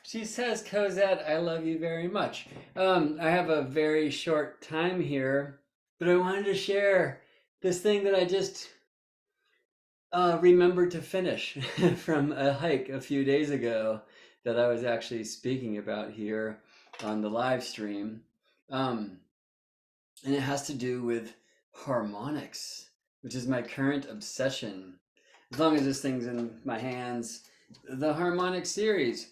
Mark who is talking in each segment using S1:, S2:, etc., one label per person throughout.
S1: She says, Cosette, I love you very much. I have a very short time here, but I wanted to share this thing that I just remembered to finish from a hike a few days ago that I was actually speaking about here on the live stream. Um, and it has to do with harmonics, which is my current obsession. As long as this thing's in my hands, the harmonic series.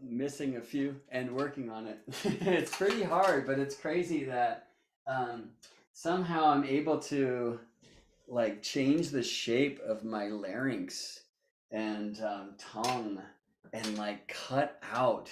S1: Missing a few and working on it. It's pretty hard, but it's crazy that um, somehow I'm able to like change the shape of my larynx and tongue and like cut out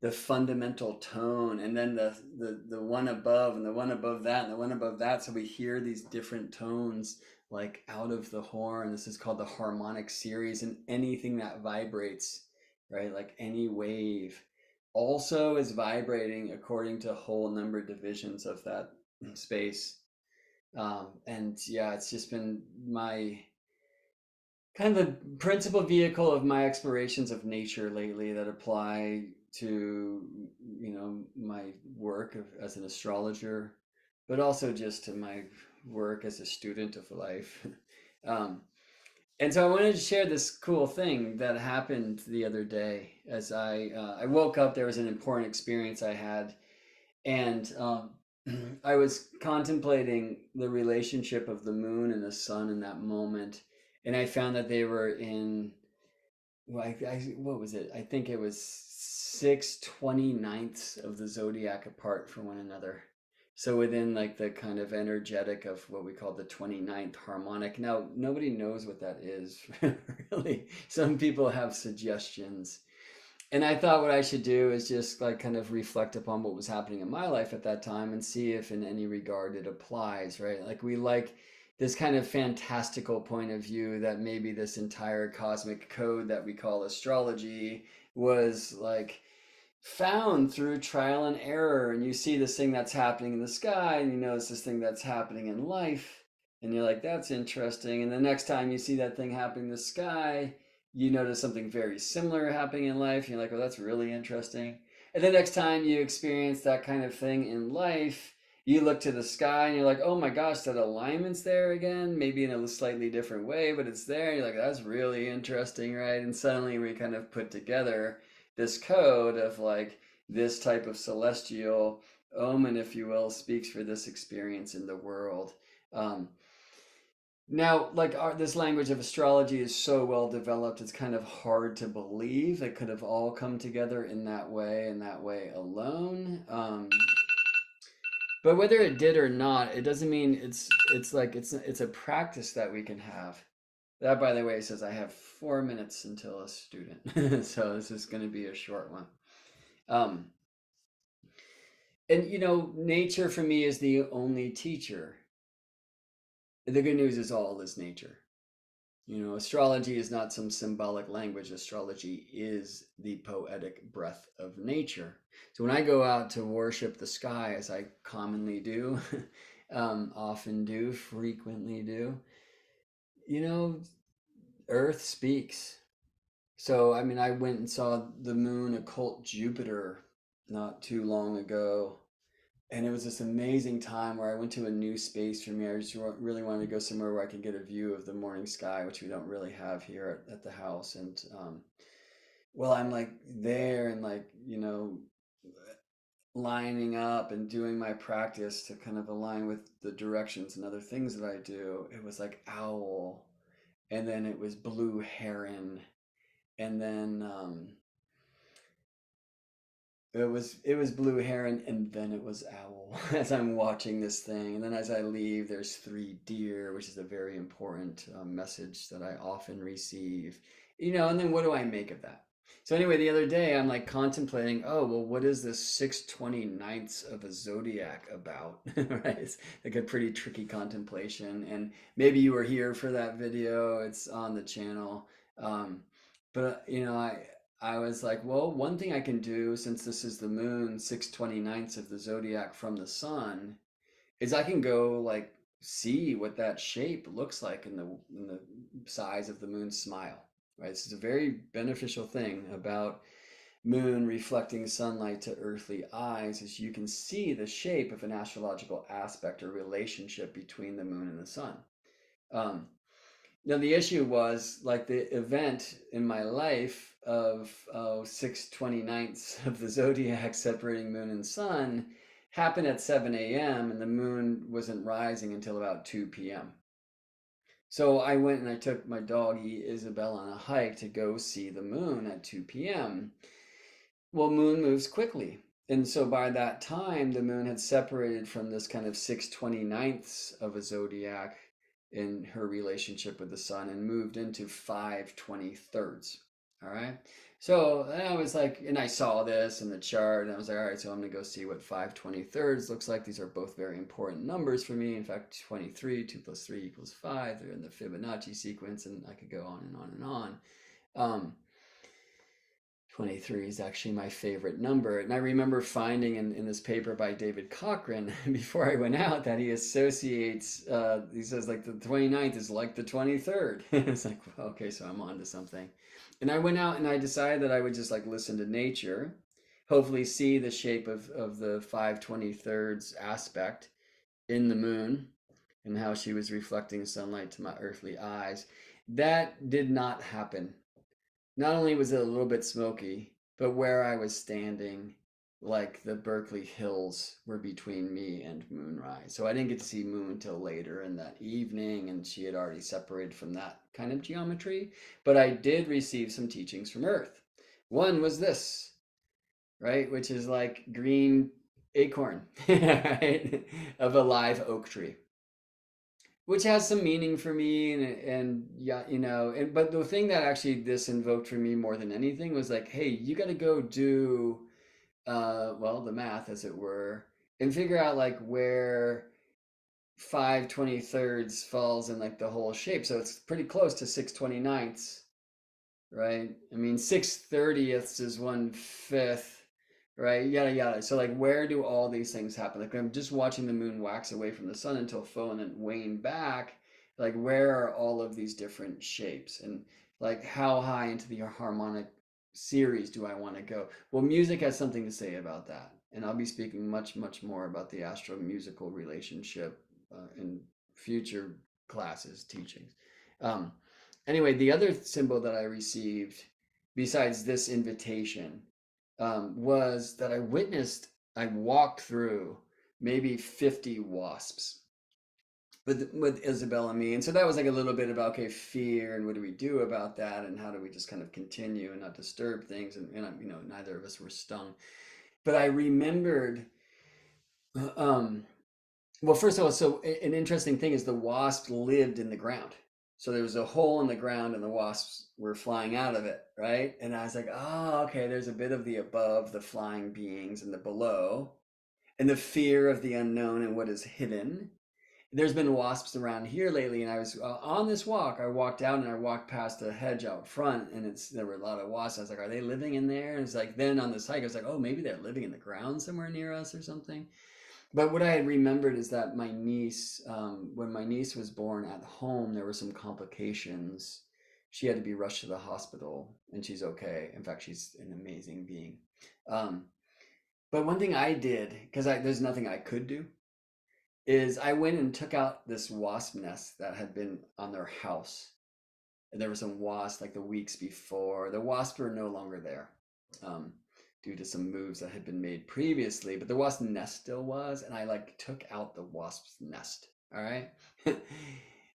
S1: the fundamental tone and then the one above and the one above that and the one above that, so we hear these different tones like out of the horn. This is called the harmonic series, and anything that vibrates, right, like any wave also is vibrating according to whole number divisions of that space. And yeah, it's just been my kind of the principal vehicle of my explorations of nature lately that apply to, my work as an astrologer, but also just to my work as a student of life. um, and so I wanted to share this cool thing that happened the other day as I woke up. There was an important experience I had, and I was contemplating the relationship of the moon and the sun in that moment, and I found that they were in, well, what was it? I think it was 6/29ths of the zodiac apart from one another. So within like the kind of energetic of what we call the 29th harmonic. Now, nobody knows what that is, really. Some people have suggestions. And I thought what I should do is just like kind of reflect upon what was happening in my life at that time and see if in any regard it applies, right? Like we like this kind of fantastical point of view that maybe this entire cosmic code that we call astrology was like found through trial and error. And you see this thing that's happening in the sky, and you notice this thing that's happening in life, and you're like, that's interesting. And the next time you see that thing happening in the sky, you notice something very similar happening in life. You're like, oh, that's really interesting. And the next time you experience that kind of thing in life, you look to the sky and you're like, oh my gosh, that alignment's there again, maybe in a slightly different way, but it's there. And you're like, that's really interesting, right? And suddenly we kind of put together this code of like this type of celestial omen, if you will, speaks for this experience in the world. Um, Now, like this language of astrology is so well developed, it's kind of hard to believe it could have all come together in that way and that way alone. But whether it did or not, it doesn't mean it's a practice that we can have. That, by the way, says I have 4 minutes until a student, so this is going to be a short one. Um, and nature for me is the only teacher. The good news is all is nature. Astrology is not some symbolic language. Astrology is the poetic breath of nature. So when I go out to worship the sky, as I commonly do, often do, frequently do, you know, Earth speaks. So, I mean, I went and saw the moon occult Jupiter not too long ago. And it was this amazing time where I went to a new space for me. I just really wanted to go somewhere where I could get a view of the morning sky, which we don't really have here at the house. And well, I'm like there and like, lining up and doing my practice to kind of align with the directions and other things that I do. It was like owl, and then it was blue heron, and then it was blue heron, and then it was owl as I'm watching this thing. And then as I leave, there's three deer, which is a very important message that I often receive. And then what do I make of that? So anyway, the other day I'm like contemplating, oh, well, what is this 6/29ths of a zodiac about? Right? It's like a pretty tricky contemplation. And maybe you were here for that video. It's on the channel. But I was like, well, one thing I can do, since this is the moon, 6/29ths of the zodiac from the sun, is I can go like see what that shape looks like in the size of the moon's smile. Right? This is a very beneficial thing about moon reflecting sunlight to earthly eyes, is you can see the shape of an astrological aspect or relationship between the moon and the sun. Um, Now the issue was like the event in my life of 6/29ths of the zodiac separating moon and sun happened at 7 a.m. and the moon wasn't rising until about 2 p.m. So I went and I took my doggie Isabel on a hike to go see the moon at 2 p.m. Well, moon moves quickly. And so by that time, the moon had separated from this kind of 6/29ths of a zodiac in her relationship with the sun and moved into 5/23rds. All right. So I was like, and I saw this in the chart, and I was like, all right, so I'm going to go see what 5/23rds looks like. These are both very important numbers for me. In fact, 23, 2 plus 3 equals 5. They're in the Fibonacci sequence, and I could go on and on and on. Um, 23 is actually my favorite number. And I remember finding in this paper by David Cochran before I went out that he associates, he says like the 29th is like the 23rd. It's like, well, okay, so I'm on to something. And I went out and I decided that I would just like listen to nature, hopefully see the shape of the 5/23rds aspect in the moon and how she was reflecting sunlight to my earthly eyes. That did not happen. Not only was it a little bit smoky, but where I was standing, like the Berkeley Hills were between me and moonrise. So I didn't get to see moon till later in that evening, and she had already separated from that kind of geometry. But I did receive some teachings from Earth. One was this, right, which is like green acorn, right, of a live oak tree, which has some meaning for me. And yeah, but the thing that actually this invoked for me more than anything was like, hey, you got to go do well, the math, as it were, and figure out like where 5/23rds falls in like the whole shape. So it's pretty close to 6/29ths, right? I mean, 6/30ths is 1/5, right? Yada yada. So like, where do all these things happen? Like, I'm just watching the moon wax away from the sun until full and then wane back. Like, where are all of these different shapes, and like how high into the harmonic series do I want to go? Well, music has something to say about that, and I'll be speaking much more about the astro musical relationship in future classes teachings. Um, Anyway, the other symbol that I received, besides this invitation, was that I walked through maybe 50 wasps with Isabel and me. And so that was like a little bit about, okay, fear, and what do we do about that, and how do we just kind of continue and not disturb things. And neither of us were stung. But I remembered, um, well, first of all, so an interesting thing is the wasp lived in the ground. So there was a hole in the ground and the wasps were flying out of it, right? And I was like, oh, okay, there's a bit of the above, the flying beings, and the below, and the fear of the unknown and what is hidden. there's been wasps around here lately, and I was on this walk. I walked out and I walked past a hedge out front, and there were a lot of wasps. I was like, "Are they living in there?" And it's like, then on this hike, I was like, "Oh, maybe they're living in the ground somewhere near us or something." But what I had remembered is that my niece, when my niece was born at home, there were some complications. She had to be rushed to the hospital, and she's okay. In fact, she's an amazing being. Um, but one thing I did, because there's nothing I could do, is I went and took out this wasp nest that had been on their house. And there were some wasps like the weeks before. The wasps were no longer there, um, due to some moves that had been made previously, but the wasp nest still was, and I like took out the wasp's nest. All right.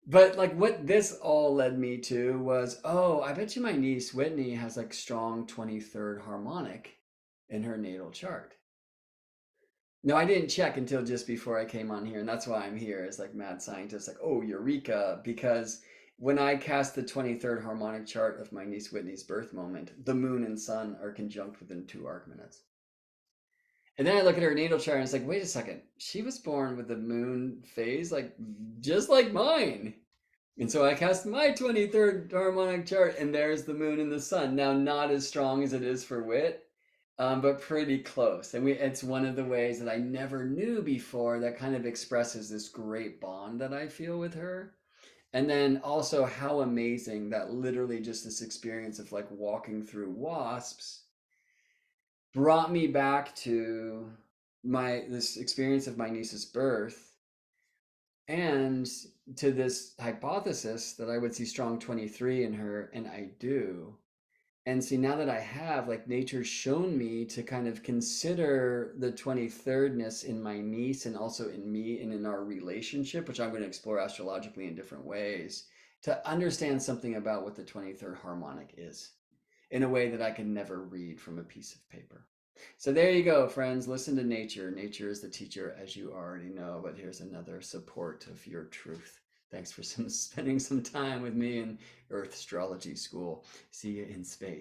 S1: But like what this all led me to was, oh, I bet you my niece Whitney has like strong 23rd harmonic in her natal chart. No, I didn't check until just before I came on here, and that's why I'm here as like mad scientist, like, oh, eureka, because when I cast the 23rd harmonic chart of my niece Whitney's birth moment, the moon and sun are conjunct within 2 arc minutes. And then I look at her natal chart and it's like, wait a second, she was born with the moon phase like just like mine. And so I cast my 23rd harmonic chart, and there's the moon and the sun. Now, not as strong as it is for Wit, but pretty close. And it's one of the ways that I never knew before that kind of expresses this great bond that I feel with her. And then also how amazing that literally just this experience of like walking through wasps brought me back to this experience of my niece's birth, and to this hypothesis that I would see strong 23 in her, and I do. And see, now that I have, like, nature's shown me to kind of consider the 23rdness in my niece and also in me and in our relationship, which I'm going to explore astrologically in different ways, to understand something about what the 23rd harmonic is in a way that I can never read from a piece of paper. So there you go, friends. Listen to nature. Nature is the teacher, as you already know, but here's another support of your truth. Thanks for spending some time with me in Earth Astrology School. See you in space.